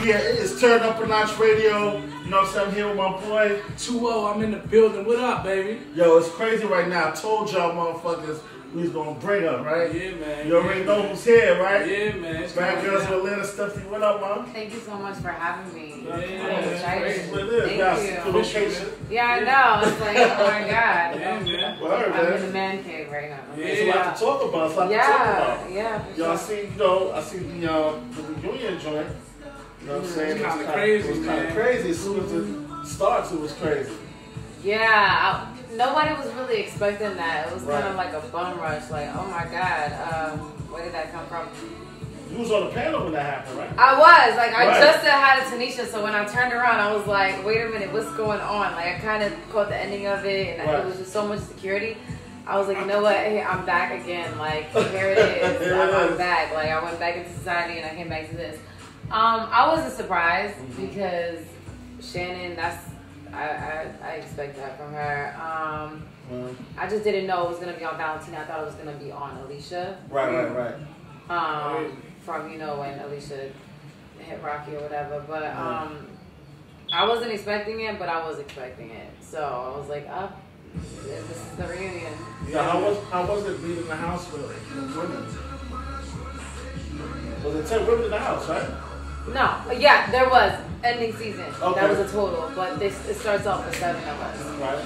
Yeah, it's Turn Up a Notch Radio. You know what I'm saying? I'm here with my boy. 2-0, I'm in the building. What up, baby? Yo, it's crazy right now. I told y'all motherfuckers we was gonna bring up, right? Yeah, man. You already know who's here, right? Yeah, man. It's Bad Girls of Atlanta, Stephanie. What up, man? Thank you so much for having me. Yeah, I'm it's excited. What it is? Thank you. Location. Yeah, I know. It's like, oh my God. Yeah, man. Word, I'm in man. the man cave right now. There's a lot to talk about. It's a lot to talk about. Yeah, for Yo, I sure. see the reunion joint. You know what I'm saying? It's kinda crazy, It was kind of man. crazy. As soon as it starts, it was crazy. Yeah, nobody was really expecting that. It was kind Right. of like a bum rush. Like, oh my God, where did that come from? You was on the panel when that happened, right? I was like, I Right. just had a Tanisha, so when I turned around, I was like, wait a minute, what's going on? Like, I kind of caught the ending of it, and Right. it was just so much security. I was like, you know what? Hey, I'm back again. Like, here it is. Here it I'm is. back. Like, I went back into society, and I came back to this. I wasn't surprised because Shannon, I expect that from her. I just didn't know it was gonna be on Valentina. I thought it was gonna be on Alicia. Right. From when Alicia hit Rocky or whatever. But I wasn't expecting it, but I was expecting it. So I was like, this is the reunion. Yeah, how was it being in the house with women? Was it 10 women in the house, right? No, yeah, there was ending season. Okay. That was a total, but it starts off with 7 of us. Right.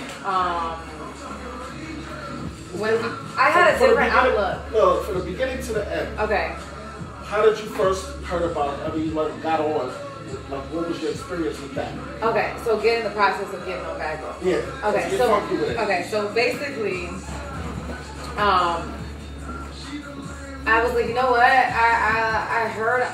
When I had a different outlook. No, from the beginning to the end. Okay. How did you first heard about it? I mean, like, got on. Like, what was your experience with that? Okay, so get in the process of getting on Bad Girl. Yeah. Okay, Let's get so funky with it. so basically, I was like, you know what? I heard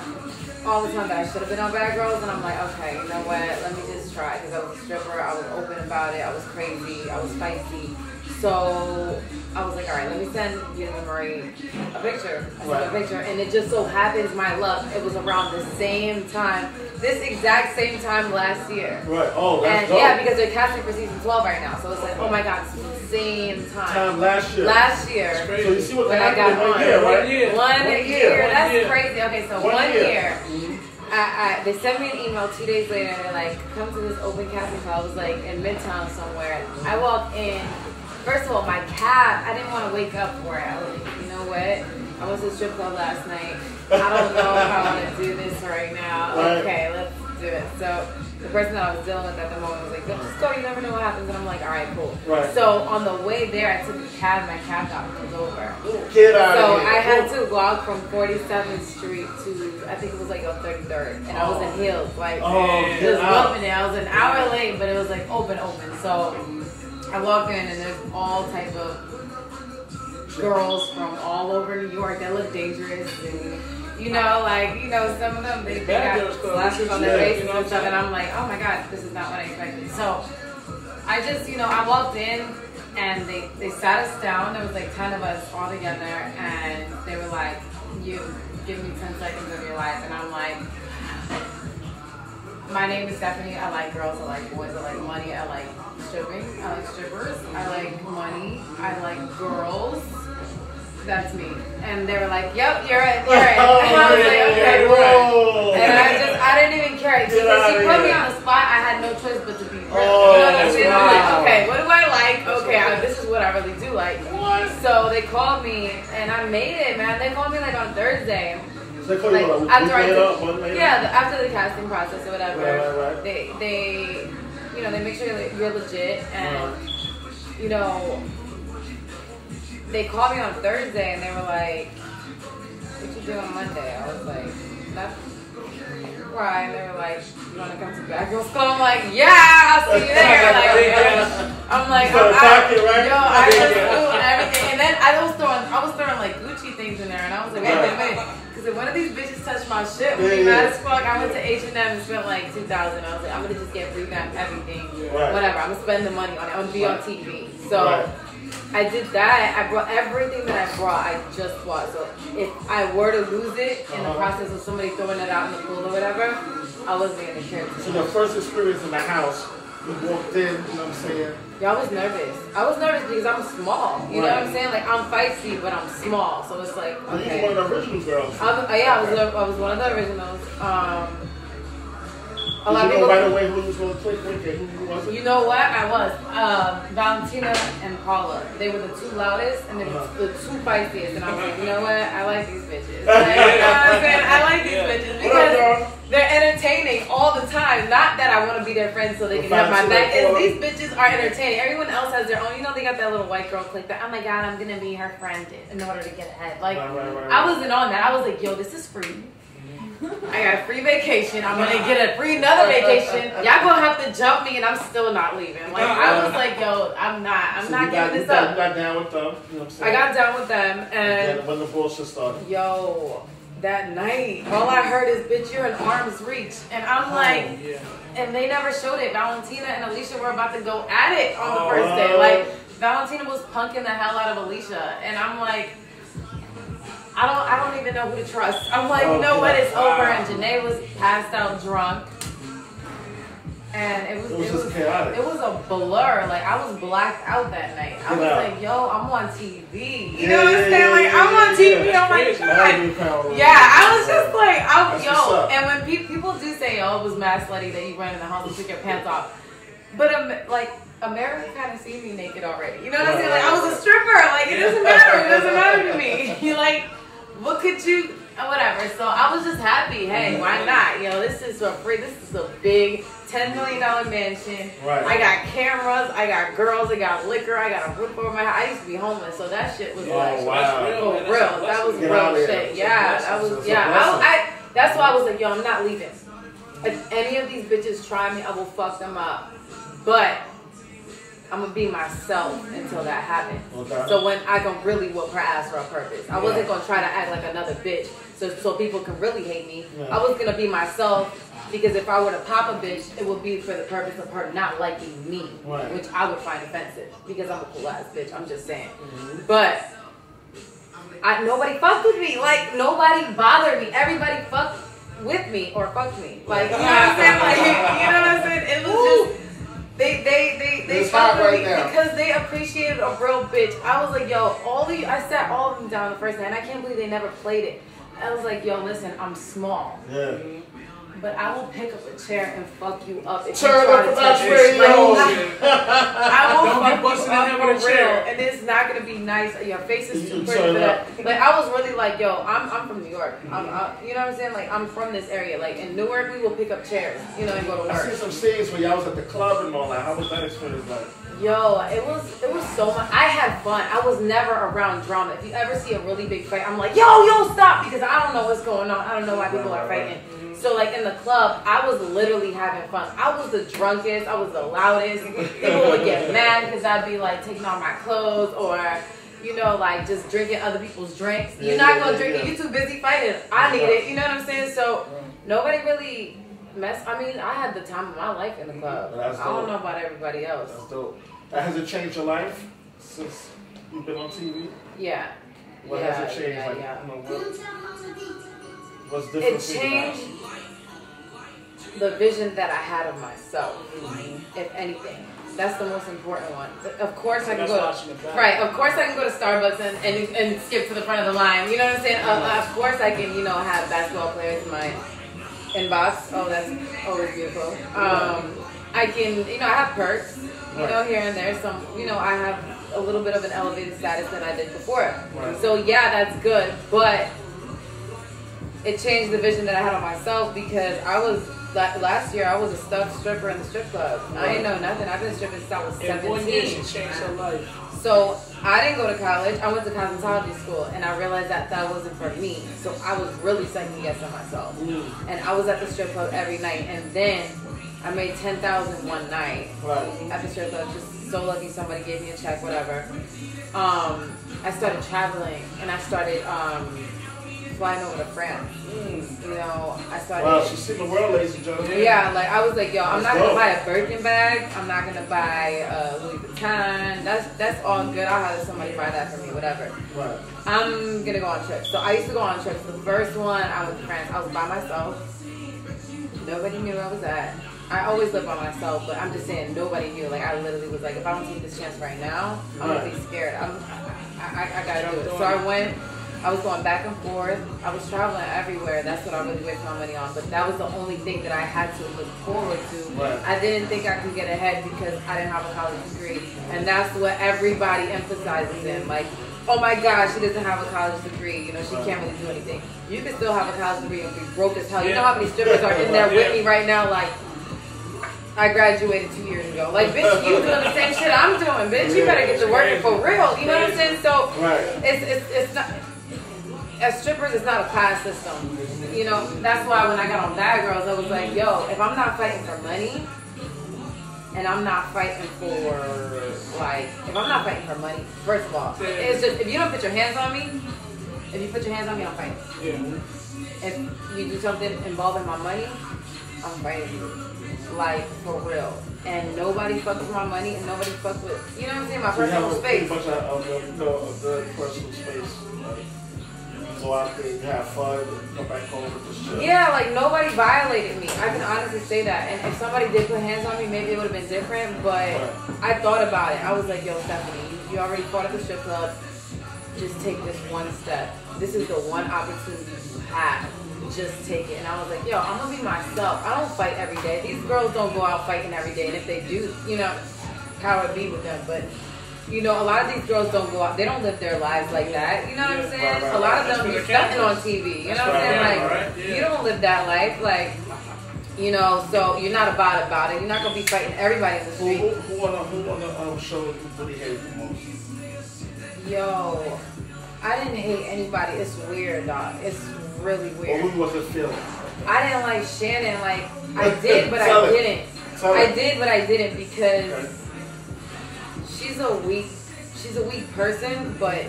all the time that I should have been on Bad Girls, and I'm like, okay, you know what? Let me just try, because I was a stripper. I was open about it. I was crazy. I was spicy. So I was like, all right, let me send you and Marie a picture. I sent a picture, and it just so happens, my luck, it was around the same time, this exact same time last year. Right. Oh, that's And dope. yeah, because they're casting for season 12 right now, so it's like, oh my God, it's the same time. Last year. Last year. So you see what when I happened got in 1 year, right? 1 year. One year. That's year. crazy. Okay, so 1 year. They sent me an email 2 days later, and they're like, come to this open casting call. I was like in Midtown somewhere. I walked in. First of all, my cab, I didn't want to wake up for it. I was like, you know what? I went to the strip club last night. I don't know if I want to do this right now. Right. Okay, let's do it. So the person that I was dealing with at the moment was like, just go, you never know what happens. And I'm like, all right, cool. Right. So on the way there, I took a cab. My cab got pulled over. Get out So of here. I had to walk from 47th Street to, I think it was like on 33rd. And I was in heels. Like, just bumping it. I was an hour late, but it was like open. So I walk in, and there's all type of girls from all over New York that look dangerous, and some of them they got slashes on their faces and stuff, and I'm like, oh my God, this is not what I expected. So I just, I walked in, and they sat us down. There was like 10 of us all together, and they were like, you give me 10 seconds of your life, and I'm like, my name is Stephanie. I like girls. I like boys. I like money. I like stripping. I like strippers. I like money. I like girls. That's me. And they were like, yep, you're it. And I was like, okay, cool. And I didn't even care. Because she put me on the spot. I had no choice but to be real. You know what I'm saying? I'm like, okay, what do I like? Okay, this is what I really do like. So they called me, and I made it, man. They called me like on Thursday. So they call you Like, after the casting process or whatever, Right. they make sure that you're legit, and they called me on Thursday, and they were like, "What you do on Monday?" I was like, "Nothing." Why? And they were like, "You want to come to Bad Girls Club?" I'm like, "Yeah, I'll see you there." I'm like, I just flew and everything, and then I was throwing like Gucci things in there, and I was like, wait a minute. Because if one of these bitches touched my shit, I'm be mad as fuck. I went to H&M and spent like $2,000. I was like, I'm gonna just get revamp everything, whatever. I'm gonna spend the money on it. I'm gonna be on TV. So I did that. I brought everything that I brought. I just bought. So if I were to lose it in the process of somebody throwing it out in the pool or whatever, I wasn't gonna care. So your first experience in the house, you walked in. You know what I'm saying? Yeah, I was nervous. I was nervous because I'm small. You know what I'm saying? Like, I'm feisty, but I'm small. So it's like, okay. You were one of the original girls. I was one of the originals. A lot of Did you people. know right away who was going to click with and who wasn't? You know what? I was. Valentina and Paula. They were the two loudest and they were the two feistiest. And I was like, you know what? I like these bitches. Like, you know what I'm saying? I like these bitches because they're entertaining all the time. Not that I want to be their friend so they can have my back. It's these bitches are entertaining. Everyone else has their own. You know, they got that little white girl clique that, oh my God, I'm going to be her friend in order to get ahead. Like, I wasn't on that. I was like, yo, this is free. I got a free vacation. I'm gonna get a free another vacation. Y'all gonna have to jump me, and I'm still not leaving. Like I was like, yo, I'm not giving this up. You got down with them. You know what I'm saying? I got down with them, and when the bullshit started. Yo, that night, all I heard is, "Bitch, you're in arm's reach," and I'm like, and they never showed it. Valentina and Alicia were about to go at it on the first day. Like Valentina was punking the hell out of Alicia, and I'm like. I don't even know who to trust. I'm like, you know what? It's over. And Janae was passed out drunk. And it was just chaotic. It was a blur. Like, I was blacked out that night. I was like, yo, I'm on TV. You know what I'm saying? Like, I'm on TV. Oh my God. Yeah, I was just like, and when people do say, oh, it was mad slutty that you ran in the house and took your pants off. But, like, America kind of seen me naked already. You know what I'm saying? Like, I was a stripper. Like, it doesn't matter. It doesn't matter to me. You like, what could you, whatever. So I was just happy. Hey, why not? You know, this is a free, this is a big $10 million mansion. Right. I got cameras. I got girls. I got liquor. I got a roof over my head. I used to be homeless. So that shit was like, wow. for real. That was real shit. Yeah, that was, that's why I was like, yo, I'm not leaving. If any of these bitches try me, I will fuck them up. But I'm gonna be myself until that happens. Okay. So when I can really whoop her ass for a purpose. I wasn't gonna try to act like another bitch so people can really hate me. Yeah. I was gonna be myself because if I were to pop a bitch, it would be for the purpose of her not liking me, which I would find offensive because I'm a cool ass bitch. I'm just saying. Mm-hmm. But nobody fucked with me. Like nobody bothered me. Everybody fucked with me or fucked me. Like you know what I'm saying? Like you know what I'm saying? It was just. They fucked with me because they appreciated a real bitch. I was like, yo, I sat all of them down the first night, and I can't believe they never played it. I was like, yo, listen, I'm small. Yeah. But I will pick up a chair and fuck you up if you try to touch me. I will fuck you up for real, and it's not gonna be nice. Your face is too pretty for that. Like I was really like, yo, I'm from New York. You know what I'm saying? Like I'm from this area. Like in Newark, we will pick up chairs, and go to work. I see some scenes where y'all was at the club and all that. How was that experience like? Yo, it was so much. I had fun. I was never around drama. If you ever see a really big fight, I'm like, yo, stop, because I don't know what's going on. I don't know why people are fighting. So like in the club, I was literally having fun. I was the drunkest. I was the loudest. People would get mad because I'd be like taking off my clothes or, like just drinking other people's drinks. You're not going to drink it. You're too busy fighting. I need it. You know what I'm saying? So nobody really I mean, I had the time of my life in the club. I don't know about everybody else. That's dope. Has it changed your life since you've been on TV? Yeah. What has it changed? What's different? It changed the vision that I had of myself, if anything. That's the most important one. Of course I can go Of course I can go to Starbucks and skip to the front of the line. You know what I'm saying? Of course I can, have basketball players in my inbox. Oh, that's always beautiful. I can, I have perks, here and there. Some, I have a little bit of an elevated status than I did before. Right. So yeah, that's good. But it changed the vision that I had on myself because last year I was a stuffed stripper in the strip club. Right. I didn't know nothing. I've been stripping since I was 17. 1 year she changed her life. So I didn't go to college. I went to cosmetology school, and I realized that wasn't for me. So I was really second guessing myself. And I was at the strip club every night, and then I made $10,000 one night at the strip club. Just so lucky somebody gave me a check, whatever. I started traveling, and I started flying over to France. I started. Wow, she's seen the world, ladies and gentlemen. Yeah, like I was like, yo, I'm not gonna buy a Birkin bag. I'm not gonna buy Louis Vuitton. That's all good. I'll have somebody buy that for me, whatever. Right. I'm gonna go on trips. So I used to go on trips. The first one, I went to France. I was by myself. Nobody knew where I was at. I always live by myself, but I'm just saying nobody knew. Like I literally was like, if I don't take this chance right now, I'm gonna be scared. I gotta do it. So I went. I was going back and forth. I was traveling everywhere. That's what I really wasted my money on. But that was the only thing that I had to look forward to. Right. I didn't think I could get ahead because I didn't have a college degree. And that's what everybody emphasizes in. Like, oh my gosh, she doesn't have a college degree. You know, she can't really do anything. You can still have a college degree and be broke as hell. You know how many strippers are in there with me right now? Like, I graduated 2 years ago. Like, bitch, you doing the same shit I'm doing, bitch. You better get to working for real. You know what I'm saying? So, it's not... As strippers, it's not a class system. You know, that's why when I got on Bad Girls, I was like, yo, if I'm not fighting for money, and I'm not fighting for, like, if I'm not fighting for money, first of all, it's just, if you don't put your hands on me, if you put your hands on me, I'm fighting. Yeah. If you do something involving my money, I'm fighting you. Like, for real. And nobody fucks with my money, and nobody fucks with, you know what I'm saying, my personal space. Pretty much of the personal space. Like, go out there, have fun, and come back home with this shit. Yeah, like nobody violated me. I can honestly say that. And if somebody did put hands on me, maybe it would have been different. But I thought about it. I was like, yo, Stephanie, you already fought at the strip club. Just take this one step. This is the one opportunity you have. Just take it. And I was like, yo, I'm gonna be myself. I don't fight every day. These girls don't go out fighting every day. And if they do, you know, how it be with them. But you know, a lot of these girls don't go out. They don't live their lives like that. You know what I'm saying? A lot of them, you're stunting on TV. You know what I'm saying? Like, you don't live that life. Like, you know, so you're not about it. You're not going to be fighting everybody in the street. Who on the show you really hated the most? Yo, I didn't hate anybody. It's weird, dog. It's really weird. Well, who was it feeling? I didn't like Shannon. Like, I did, but I didn't. I did, but I didn't because... She's a weak person, but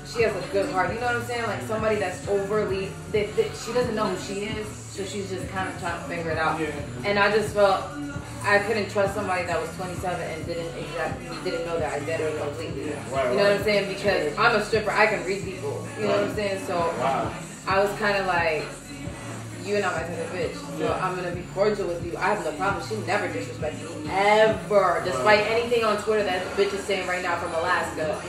she has a good heart. You know what I'm saying? Like somebody that's overly, she doesn't know who she is, so she's just kind of trying to figure it out. Yeah. And I just felt I couldn't trust somebody that was 27 and didn't know their identity completely. Right, you know what I'm saying? Because I'm a stripper, I can read people. You know what I'm saying? So I was kind of like, you're not my type of bitch, so I'm gonna be cordial with you. I have no problem. She never disrespected me, ever. Despite anything on Twitter that the bitch is saying right now from Alaska,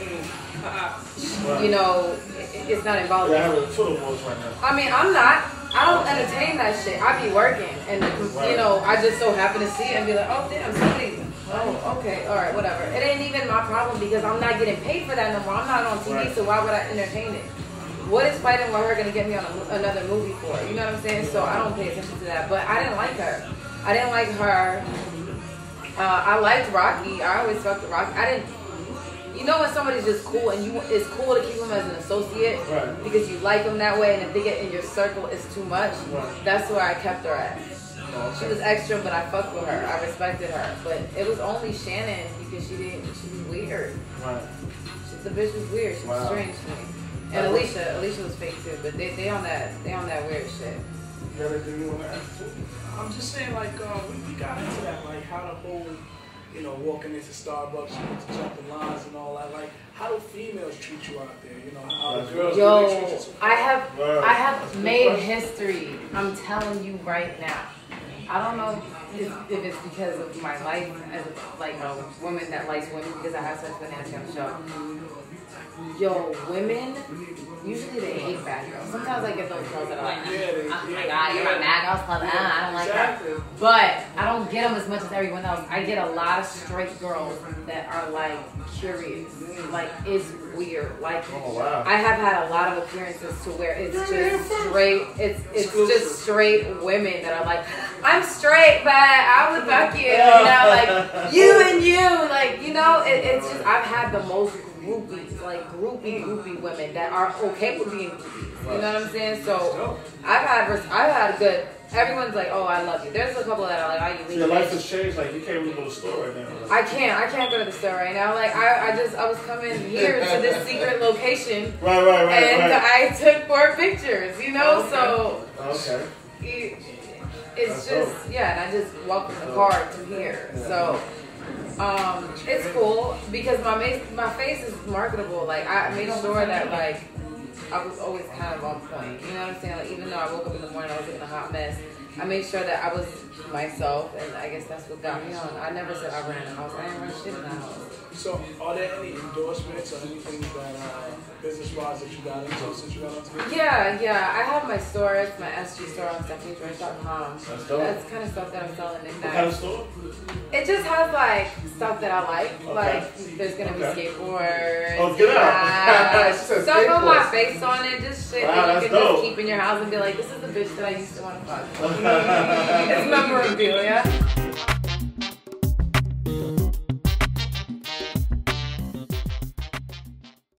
you know, it's not involved. Yeah, I have a Twitter voice right now. I mean, I'm not. I don't entertain that shit. I be working, and you know, I just so happen to see it and be like, oh damn, somebody. Oh, okay, all right, whatever. It ain't even my problem because I'm not getting paid for that no more. I'm not on TV, so why would I entertain it? What is fighting with her going to get me on another movie for? You know what I'm saying? So I don't pay attention to that. But I didn't like her. I didn't like her. I liked Rocky. I always fucked with Rocky. I didn't... You know when somebody's just cool and it's cool to keep them as an associate because you like them that way, and if they get in your circle, it's too much. That's where I kept her at. She was extra, but I fucked with her. I respected her. But it was only Shannon because she was weird. The bitch was weird. She was strange to me. And Alicia was fake too, but they on that weird shit. You got anything you want to add to? I'm just saying, like, we got into that, like, how the whole, you know, walking into Starbucks, jumping lines and all that. Like, how do females treat you out there? You know, how the girls really treat you? I have made history. I'm telling you right now. I don't know if it's because of my life as a woman that likes women because I have such a nasty on the show. Yo, women, usually they hate bad girls. Sometimes I get those girls that are like, oh my god, you're my bad girls club. I don't like that. But I don't get them as much as everyone else. I get a lot of straight girls that are like curious. Like, it's weird. Like, I have had a lot of appearances to where it's just straight, it's just straight women that are like, I'm straight, but I would fuck you. You know, like, you and you. Like, you know, it's just, I've had the most groupies, like groupie women that are okay with being groupies. You know what I'm saying? So I've had a good. Everyone's like, oh, I love you. There's a couple that are like, oh, you leave. Your life has changed. Like, you can't really go to the store right now. I can't go to the store right now. Like, I was coming here to this secret location. And I took 4 pictures. You know, so it's just and I just walked from the car to here. So. It's cool because my face is marketable. Like, I made sure that, like, I was always kind of on point. You know what I'm saying? Like, even though I woke up in the morning, I was looking a hot mess. I made sure that I was myself, and I guess that's what got me on. I never said I ran a house. I didn't run shit in the house. So, are there any endorsements or anything that business-wise that you got into since you got into it? Yeah. I have my store. It's my SG store on StephanieDress.com. That's dope. That's kind of stuff that I'm selling in What that. kind of store? It just has like stuff that I like. Okay. Like there's gonna be skateboards. Oh, get out. She said Stuff with my skateboards. face on it, just shit Wow, that you that's can dope. just keep in your house and be like, this is the bitch that I used to want to fuck. It's memorabilia.